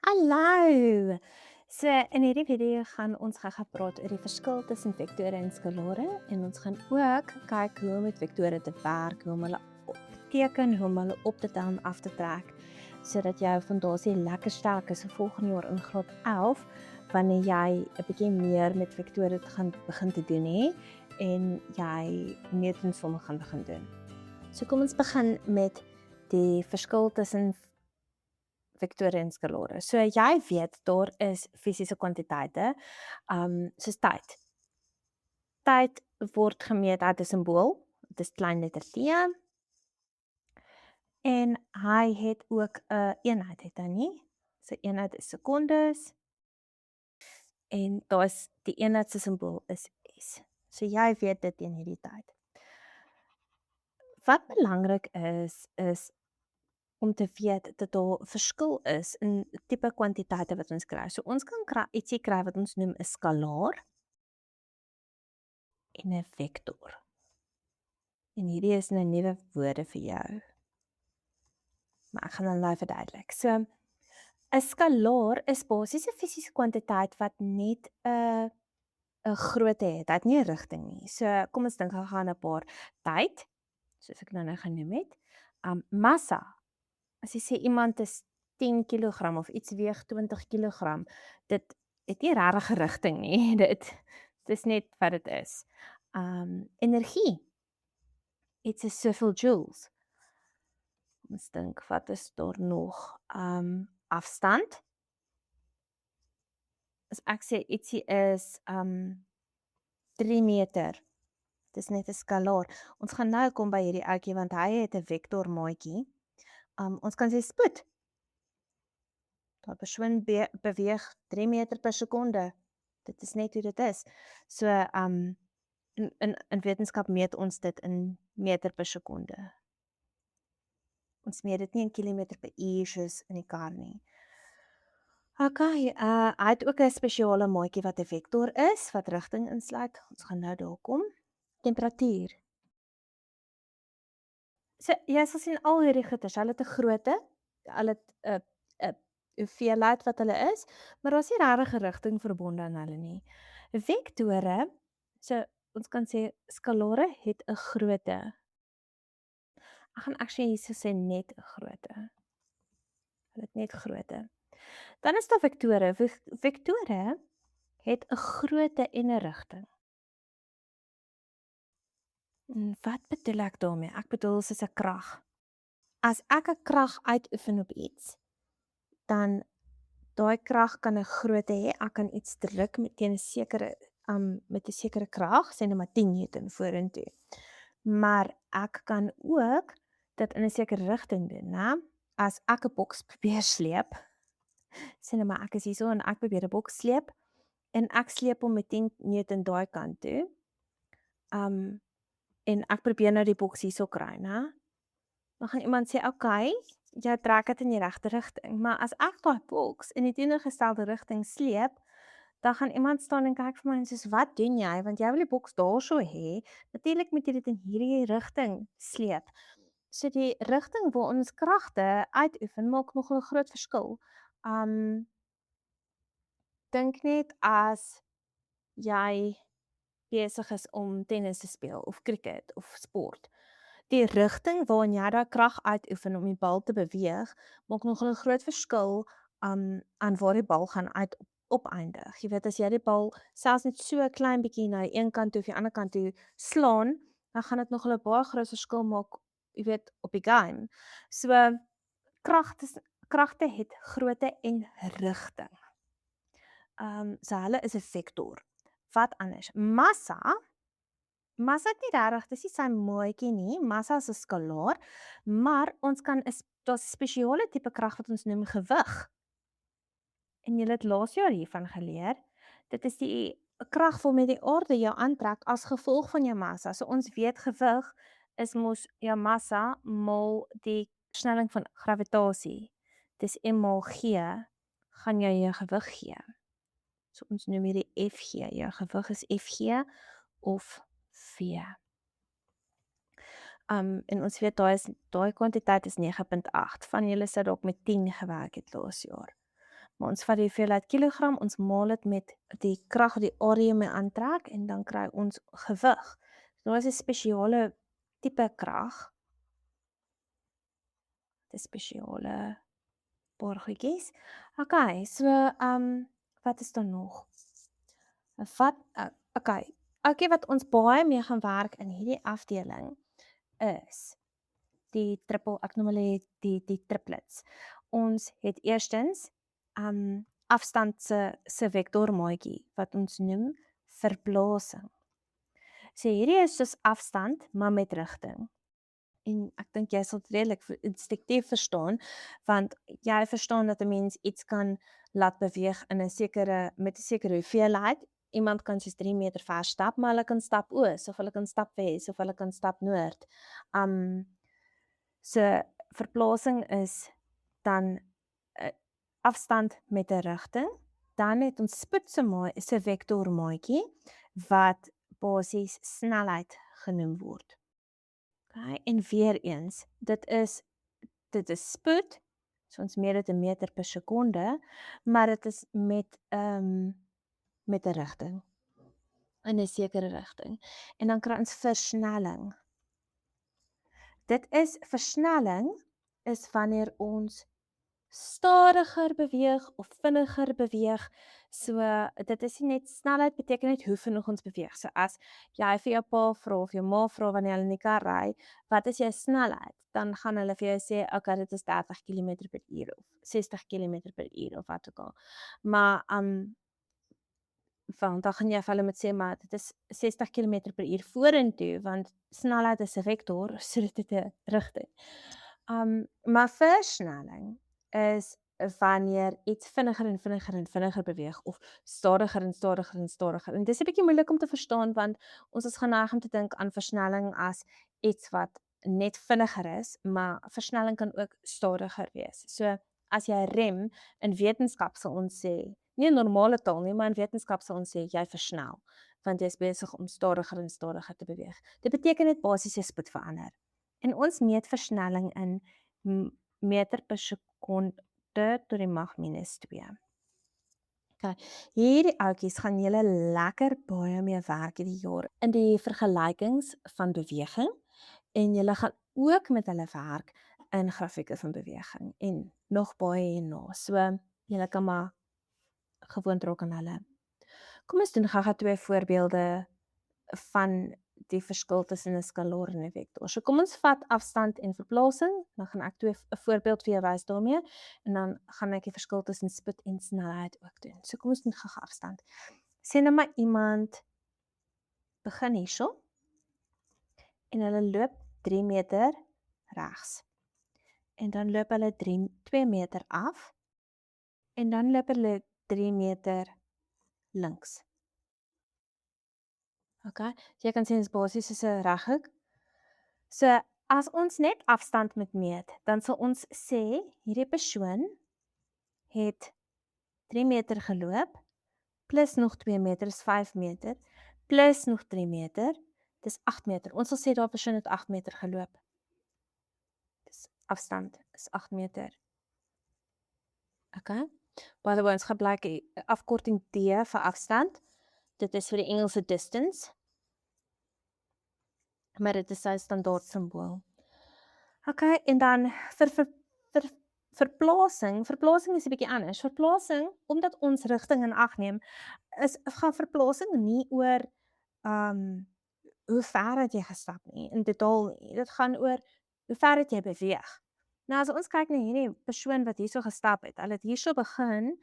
Hallo! So in hierdie video gaan ons gou praat oor die verskil tussen vektore en skalare en ons gaan ook kyk hoe om met vektore te werk, hoe om hulle op te teken, hoe om hulle op te tel en af te trek, sodat jou fondasie lekker sterk is vir volgende jaar in graad 11 wanneer jy 'n bietjie meer met vektore gaan begin te doen hê en jy meetsomme gaan begin doen. So kom ons begin met die verskil tussen vektore en skalare. So jy weet daar is fisiese kwantiteite, soos tyd. Tyd word gemeet uit 'n simbool. Dit is klein letter T en hy het ook 'n eenheid, het hy nie? Sy eenheid is sekondes en daar's die eenheid se simbool is S. So jy weet dit in hierdie tyd. Wat belangrik is om te weet dat daar verskil is in tipe kwantiteite wat ons kry. So ons kan ietsie kry wat ons noem 'n skalaar en 'n vektor. En hierdie is nou nuwe woorde vir jou. Maar ek gaan nou verduidelik. So 'n skalaar is basies 'n fisiese kwantiteit wat net 'n grootte het. Hy het nie 'n rigting nie. So kom ons dink gou aan 'n paar tyd, soos ek nou genoem het. Massa. As jy sê iemand is 10 kilogram of iets weeg 20 kilogram, dit het nie regtig 'n rigting nie. Dit is net wat dit is. Energie. Iets is soveel joules. Ons dink, wat is daar nog? Afstand. As ek sê ietsie is 3 meter, dis net 'n skalaar. Ons gaan nou kom by hierdie ouetjie want hy het 'n vektor maatjie. Ons kan sê spoed. Daai persoon beweeg 3 meter per sekonde. Dit is net hoe dit is. So in wetenskap meet ons dit in meter per sekonde. Ons meet dit nie in kilometer per uur soos in die kar nie. Okay, hy het ook 'n spesiale maatjie wat 'n vektor is, wat rigting insluit. Ons gaan nou daar kom. Temperatuur. So jy sal sien al hierdie goeters, hulle het 'n grootte, hulle het 'n hoeveelheid wat hulle is, maar daar's nie regtig 'n rigting verbonde aan hulle nie. Vektore, so ons kan sê skalare het 'n grootte. Ek gaan actually hierso sê net 'n grootte. Hulle het net grootte. Dan is daar vektore. Vektore het 'n grootte en 'n rigting. Wat bedoel ek daarmee? Ek bedoel soos 'n krag. As ek 'n krag uitoefen op iets, dan daai krag kan 'n grootte hê. Ek kan iets druk met 'n sekere krag, sê net maar 10 Newton vorentoe. Maar ek kan ook dit in 'n sekere rigting doen, né? As ek 'n boks probeer sleep, sê net maar ek is hierso en ek probeer 'n boks sleep en ek sleep hom met 10 Newton daai kant toe. En ek probeer nou die boks hierso kry, né? Dan gaan iemand sê, "Oké, jy trek dit in die regte rigting." Maar as ek daai boks in die teenoorgestelde rigting sleep, dan gaan iemand staan en kyk vir my en sê, "Wat doen jy? Want jy wil die boks daarso hê. Natuurlik moet jy dit in hierdie rigting sleep." So die rigting waar ons kragte uitoefen maak nogal 'n groot verskil. Dink net as jy besig is om tennis te speel of cricket of sport. Die rigting waarin jy daai krag uitoefen om die bal te beweeg, maak nogal 'n groot verskil aan waar die bal gaan opeindig. Jy weet as jy die bal selfs net so 'n klein bietjie na die een kant toe of die ander kant toe slaan, dan gaan dit nogal 'n baie groot verskil maak, jy weet, op die game. So kragte het grootte en rigting. So hulle is 'n vektor. Wat anders? Massa het nie regtig, dis nie sy maatjie nie. Massa is 'n skalaar, maar ons kan daar's 'n spesiale tipe krag wat ons noem gewig. En jy het laas jaar hiervan geleer. Dit is die krag waarmee die aarde jou aantrek as gevolg van jou massa. So ons weet gewig is mos jou massa maal die versnelling van gravitasie. Dis M maal G gaan jou gewig gee. So ons noem hierdie Fg. Jou gewig is Fg of V. En ons weet daai kwantiteit is 9.8. Van julle sou dalk met 10 gewerk het laas jaar. Maar ons vat die hoeveelheid kilogram, ons maal dit met die krag wat die area mee aantrek en dan kry ons gewig. Nou is 'n spesiale tipe krag. Dis spesiale paar goedjies. Okay, so wat is daar nog? Okay. Okay, wat ons baie mee gaan werk in hierdie afdeling is die ek noem hulle die triplets. Ons het eerstens afstand se vektormaatjie wat ons noem verplasing. So hierdie is soos afstand, maar met rigting. En ek dink jy sal dit redelik instinktief verstaan, want jy verstaan dat 'n mens iets kan laat beweeg in 'n sekere met 'n sekere hoeveelheid. Iemand kan soos 3 meter ver stap, maar hulle kan stap oos of hulle kan stap wes of hulle kan stap noord. So verplasing is dan 'n afstand met 'n rigting. Dan het ons spoed se vektormaatjie wat basies snelheid genoem word. Okay, en weer eens, dit is spoed, so ons meet dit in meter per sekonde, maar dit is met 'n rigting, in 'n sekere rigting. En dan kry ons versnelling. Versnelling is wanneer ons stadiger beweeg of vinniger beweeg. So dit is nie net snelheid beteken net hoe vinnig ons beweeg. So as jy vir jou pa vra of jou ma vra wanneer hulle in die kar ry, wat is jou snelheid? Dan gaan hulle vir jou sê, okay, dit is 30 km/h of 60 km/h of wat ook al. Maar want dan gaan jy vir hulle moet sê, maar dit is 60 km/h vorentoe, want snelheid is 'n vektor, so dit het 'n rigting. Maar versnelling is wanneer iets vinniger en vinniger en vinniger beweeg of stadiger en stadiger en stadiger. En dis 'n bietjie moeilik om te verstaan want ons is geneig om te dink aan versnelling as iets wat net vinniger is, maar versnelling kan ook stadiger wees. So as jy rem, in wetenskap sal ons sê, nie in normale taal nie, maar in wetenskap sal ons sê jy versnel, want jy is besig om stadiger en stadiger te beweeg. Dit beteken net basies jy spoed verander. En ons meet versnelling in meter per sekonde tot die mag -2. Okay. Hierdie ouetjies gaan julle lekker baie mee werk hierdie jaar in die vergelykings van beweging en julle gaan ook met hulle werk in grafieke van beweging en nog baie hierna. So julle kan maar gewoond raak aan hulle. Kom ons doen gou-gou 2 voorbeelde van die verskil tussen 'n skalaar en 'n vektor. So kom ons vat afstand en verplasing, dan gaan ek 'n voorbeeld vir jou wys daarmee en dan gaan ek die verskil tussen spoed en snelheid ook doen. So kom ons doen gou-gou afstand. Sien nou maar iemand begin hierso en hulle loop 3 meter regs. En dan loop hulle 2 meter af en dan loop hulle 3 meter links. Okay, so jy kan sien dis basies soos 'n reghoek. So as ons net afstand moet meet, dan sal ons sê hierdie persoon het 3 meter geloop plus nog 2 meter is 5 meter plus nog 3 meter, dis 8 meter. Ons sal sê daardie persoon het 8 meter geloop. Dis afstand is 8 meter. Okay. By the way, ons gebruik die afkorting D vir afstand. Dit is vir die Engelse distance. Maar dit is sy standaard simbool. Okay, en dan vir verplasing is 'n bietjie anders. Verplasing, omdat ons rigting in ag neem, gaan verplasing nie oor hoe ver het jy gestap nie, in totaal nie. Dit gaan oor hoe ver het jy beweeg. Nou as ons kyk na hierdie persoon wat hierso gestap het, hulle het hierso begin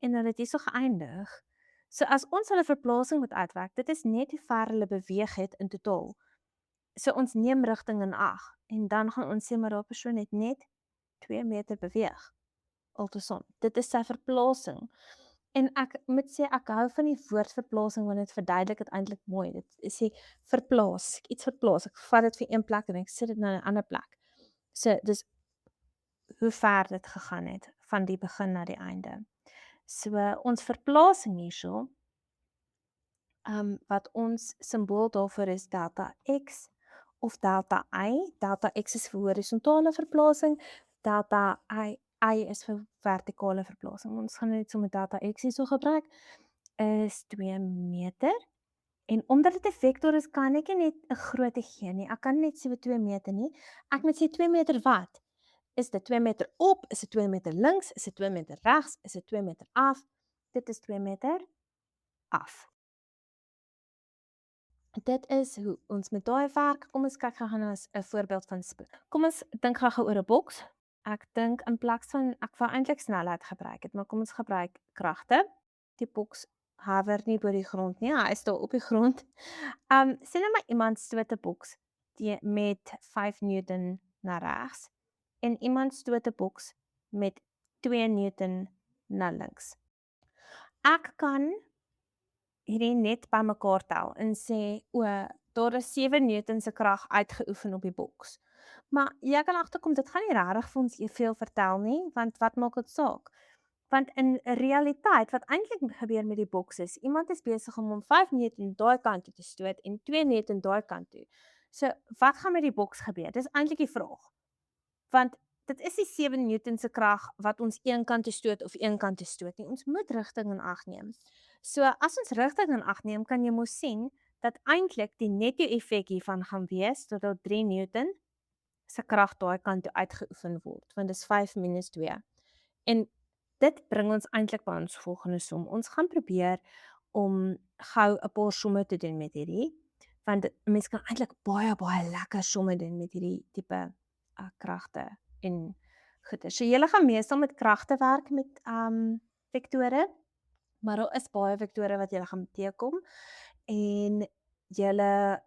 en hulle het hierso geëindig. So as ons hulle verplasing moet uitwerk, dit is net hoe ver hulle beweeg het in totaal. So ons neem rigting in ag en dan gaan ons sê maar daardie persoon het net 2 meter beweeg. Altesom. Dit is sy verplasing. En ek moet sê ek hou van die woord verplasing want dit verduidelik dit eintlik mooi. Dit sê verplaas, iets verplaas. Ek vat dit vir een plek en ek sit dit na 'n ander plek. So dis hoe ver dit gegaan het van die begin na die einde. So ons verplasing hierso wat ons simbool daarvoor is delta x of delta y. Delta x is vir horisontale verplasing, delta y Y is vir vertikale verplasing. Ons gaan net so met delta X hier so gebruik, is 2 meter. En omdat dit 'n vektor is, kan ek nie net 'n grootte gee nie. Ek kan net sê vir 2 meter nie. Ek moet sê 2 meter wat? Is dit 2 meter op? Is dit 2 meter links? Is dit 2 meter regs? Is dit 2 meter af? Dit is 2 meter af. Dit is hoe ons met daai werk. Kom ons kyk gou-gou na 'n voorbeeld van spoed. Kom ons dink gou-gou oor 'n boks. Ek dink in plaas van ek wou eintlik snelheid gebruik het, maar kom ons gebruik kragte. Die boks hover nie bo die grond nie, hy is daar op die grond. Sien nou maar iemand stoot 'n boks met 5 Newton na regs en iemand stoot 'n boks met 2 Newton na links. Ek kan hierdie net bymekaar tel en sê, o, daar is 7 Newton se krag uitgeoefen op die boks. Maar jy kan agterkom, dit gaan nie regtig vir ons veel vertel nie, want wat maak dit saak? Want in realiteit, wat eintlik gebeur met die boks is, iemand is besig om 5 Newton daai kant toe te stoot en 2 Newton daai kant toe. So, wat gaan met die boks gebeur? Dis eintlik die vraag. Want dit is nie 7 Newton se krag wat ons een kant toe stoot of een kant toe stoot nie. Ons moet rigting in ag neem. So as ons rigting in ag neem, kan jy mos sien dat eintlik die netto effek hiervan gaan wees dat daar 3 Newton se krag daai kant toe uitgeoefen word, want dis 5 minus 2. En dit bring ons eintlik by ons volgende som. Ons gaan probeer om gou 'n paar somme te doen met hierdie, want mense kan eintlik baie lekker somme doen met hierdie tipe kragte en goeie. So julle gaan meestal met kragte werk met vektore, maar daar is baie vektore wat julle gaan teekom en julle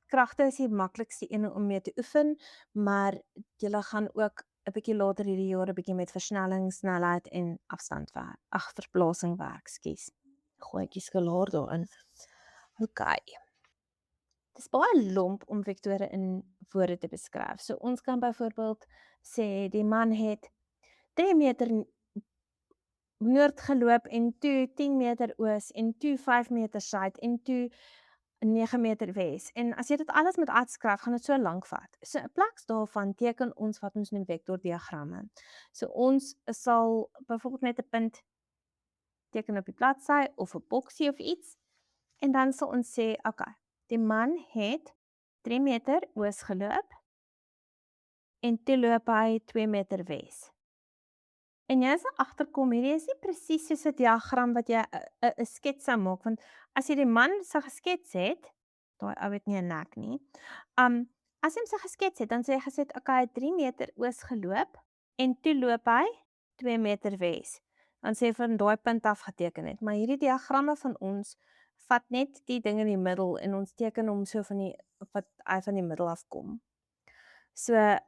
kragte is die maklikste een om mee te oefen, maar julle gaan ook 'n bietjie later hierdie jaar 'n bietjie met versnelling, snelheid en afstand werk. Verplasing werk, skus. Gooi ek die skalaar daarin. OK. Dis baie lomp om vektore in woorde te beskryf. So ons kan byvoorbeeld sê die man het 3 meter noord geloop en toe 10 meter oos en toe 5 meter suid en toe 9 meter wes. En as jy dit alles moet uitskryf, gaan dit so lank vat. So in plaas daarvan teken ons wat ons noem vektordiagramme. So ons sal byvoorbeeld net 'n punt teken op die bladsy of 'n boksie of iets. En dan sal ons sê, okay, die man het 3 meter oos geloop en toe loop hy 2 meter wes. En jy sal agterkom, hierdie is nie presies soos 'n diagram wat jy 'n skets sou maak, want as jy die man sou geskets het, daai ou het nie 'n nek nie. As jy hom sou geskets het, dan sê jy gesê, okay, hy het 3 meter oos geloop en toe loop hy 2 meter wes. Dan sê jy van daai punt af geteken het. Maar hierdie diagramme van ons vat net die ding in die middel en ons teken hom so van die wat hy van die middel af kom. So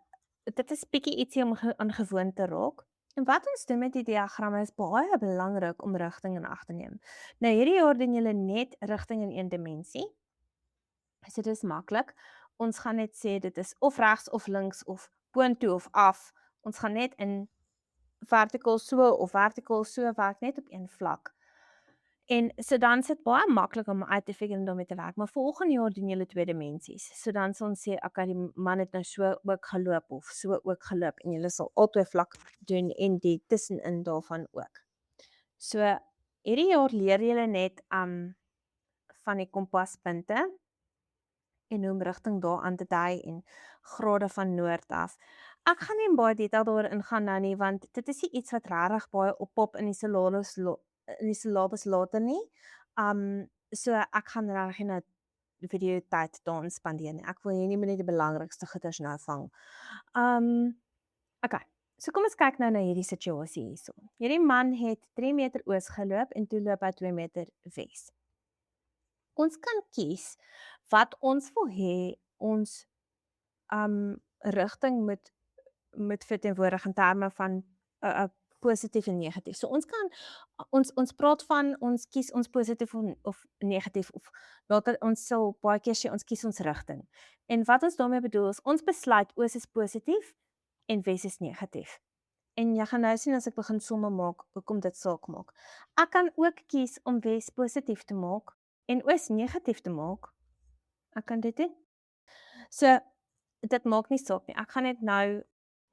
dit is bietjie ietsie om aan gewoon te raak. En wat ons doen met die diagramme is baie belangrik om rigting in ag te neem. Nou hierdie jaar doen julle net rigting in een dimensie. So dit is maklik. Ons gaan net sê dit is of regs of links of boontoe of af. Ons gaan net in vertical so of vertical so werk net op een vlak. En so dan sit baie maklik om uit te figure en daarmee te werk, maar volgende jaar doen julle 2 dimensies. So dan sal ons sê, okay, die man het nou so ook geloop of so ook geloop en julle sal albei vlak doen en die tussenin daarvan ook. So hierdie jaar leer julle net van die kompaspunte en hoe om rigting daaraan te dui en grade van noord af. Ek gaan nie in baie detail daarin gaan nou nie, want dit is nie iets wat regtig baie oppop in die syllabus later nie. So ek gaan regtig nie nou video tyd daarin spandeer nie. Ek wil hier net die belangrikste goeders nou vang. Okay. So kom ons kyk nou na hierdie situasie hierso. Hierdie man het 3 meter oos geloop en toe loop hy 2 meter wes. Ons kan kies wat ons wil hê ons rigting moet verteenwoordig in terme van positief en negatief. So ons kan ons praat van ons kies ons positief of negatief of later ons sal baie keer sê ons kies ons rigting. En wat ons daarmee bedoel is ons besluit oos is positief en wes is negatief. En jy gaan nou sien as ek begin somme maak, hoekom dit saak maak. Ek kan ook kies om wes positief te maak en oos negatief te maak. Ek kan dit doen. So dit maak nie saak nie. Ek gaan net nou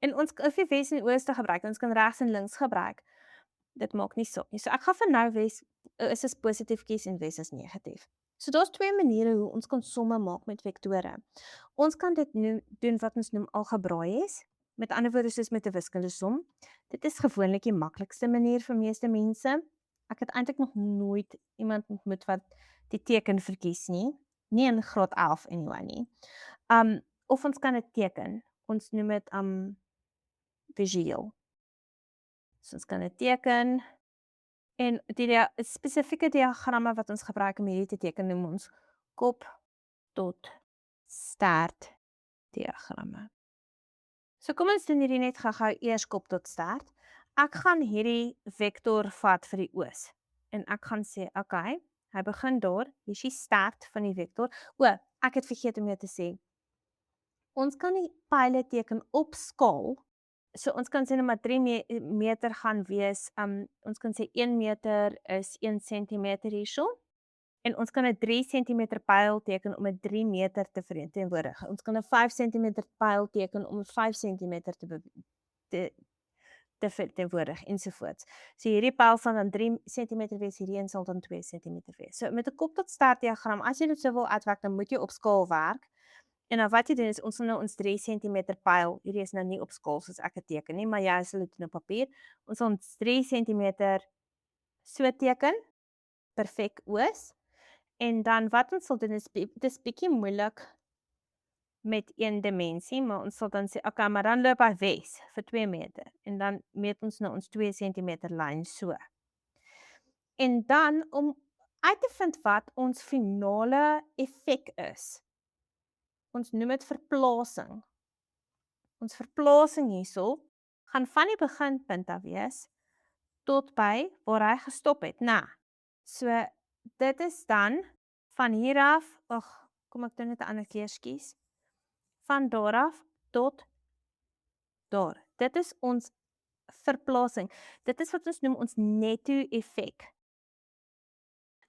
En ons of jy Wes en Ooste gebruik, ons kan regs en links gebruik. Dit maak nie saak nie. So ek gaan vir nou Wes is as positief kies en Wes as negatief. So daar's twee maniere hoe ons kan somme maak met vektore. Ons kan dit doen wat ons noem algebraies. Met ander woorde soos met 'n wiskundesom. Dit is gewoonlik die maklikste manier vir meeste mense. Ek het eintlik nog nooit iemand ontmoet wat die teken verkies nie. Nie in graad 11 anyway nie. Of ons kan dit teken. Ons noem dit visueel. So ons kan dit teken en die spesifieke diagramme wat ons gebruik om hierdie te teken noem ons kop tot stert diagramme. So kom ons doen hierdie net gou-gou eers kop tot stert. Ek gaan hierdie vektor vat vir die oos en ek gaan sê, okay, hy begin daar, hier is die stert van die vektor. Ek het vergeet om jou te sê. Ons kan die pyle teken op skaal. So ons kan sê nou maar 3 meter gaan wees, ons kan sê 1 meter is 1 centimeter hierso. En ons kan 'n 3 centimeter pyl teken om 'n 3 meter te verteenwoordig. Ons kan 'n 5 centimeter pyl teken om 'n 5 centimeter te verteenwoordig ensovoorts. So hierdie pyl sal dan 3 centimeter wees, hierdie een sal dan 2 centimeter wees. So met 'n kop tot stert diagram, as jy dit sou wil uitwerk, dan moet jy op skaal werk. En dan wat jy doen is, ons sal nou ons 3 centimeter pyl, hierdie is nou nie op skaal soos ek het teken nie, maar jy sal dit doen op papier. Ons sal ons 3 centimeter so teken, perfek oos. En dan wat ons sal doen is, dit is bietjie moeilik met 1 dimensie, maar ons sal dan sê, okay, maar dan loop hy Wes vir 2 meter. En dan meet ons nou ons 2 centimeter lyn so. En dan, om uit te vind wat ons finale effek is, ons noem dit verplasing. Ons verplasing hierso gaan van die beginpunt af wees tot by waar hy gestop het. So dit is dan van hier af, kom ek doen net 'n ander keer, skus. Van daar af tot daar. Dit is ons verplasing. Dit is wat ons noem ons netto effek.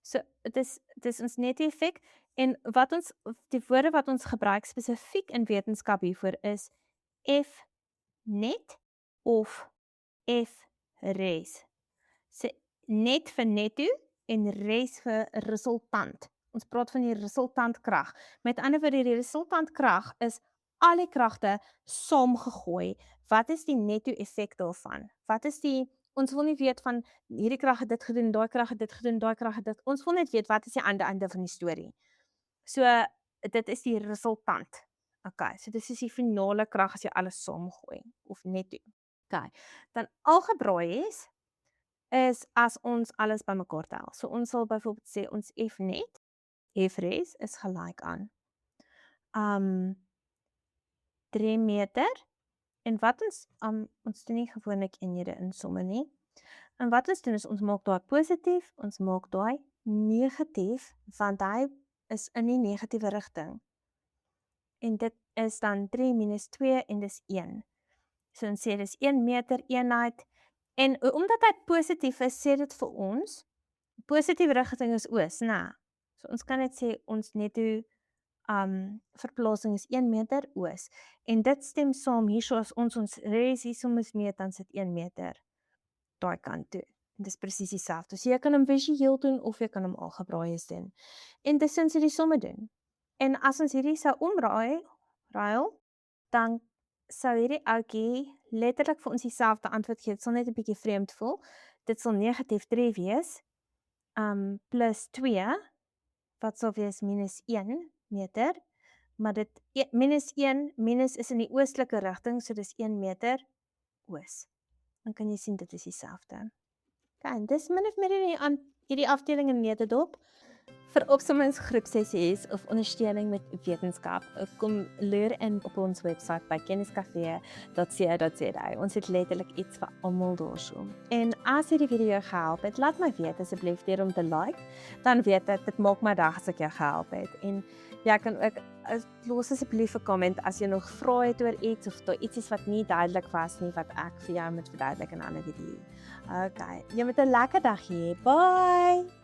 So dit is ons netto effek en die woorde wat ons gebruik spesifiek in wetenskap hiervoor is F net of F res. So net vir netto en res vir resultant. Ons praat van die resultantkrag. Met ander woorde, die resultantkrag is al die kragte saamgegooi. Wat is die netto effek daarvan? Ons wil nie weet van hierdie krag het dit gedoen, daai krag het dit gedoen, daai krag het dit. Ons wil net weet wat is die einde van die storie. So dit is die resultant. Okay, so dis is die finale krag as jy alles saamgooi of netto. Okay. Dan algebraies is as ons alles bymekaar tel. So ons sal byvoorbeeld sê ons F net, F res is gelyk aan 3 meter. En wat ons doen nie gewoonlik eenhede in somme nie. En wat ons doen is ons maak daai positief, ons maak daai negatief, want hy is in die negatiewe rigting. En dit is dan 3 minus 2 en dis 1. So ons sê dis 1 meter eenheid. En omdat hy positief is, sê dit vir ons, positiewe rigting is oos, So ons kan net sê ons netto verplasing is 1 meter oos. En dit stem saam hierso as ons res hierso moet meet, dan sit 1 meter daai kant toe. En dis presies dieselfde. So jy kan hom visueel doen of jy kan hom algebraies doen. En dis ons die somme doen. En as ons hierdie sou omruil, dan sou hierdie ouetjie letterlik vir ons dieselfde antwoord gee. Dit sal net 'n bietjie vreemd voel. Dit sal negatief 3 wees, plus 2, wat sal wees minus 1 meter, maar dit minus 1, minus is in die oostelike rigting, so dis 1 meter oos. Dan kan jy sien dit is dieselfde. Okay, en dis min of meer hierdie afdeling in Netedop. Vir opsommings groepsessies of ondersteuning met wetenskap, kom leer in op ons webwerf by kenniscafe.co.za. Ons het letterlik iets vir almal daarso. En as hierdie video gehelp het, laat my weet asseblief deur om te like, dan weet ek dit maak my dag as ek jou gehelp het. En jy kan ook los asseblief 'n comment as jy nog vrae het oor iets of daar iets is wat nie duidelik was nie wat ek vir jou moet verduidelik in 'n ander video. Okay, jy moet 'n lekker dag hê. Bye.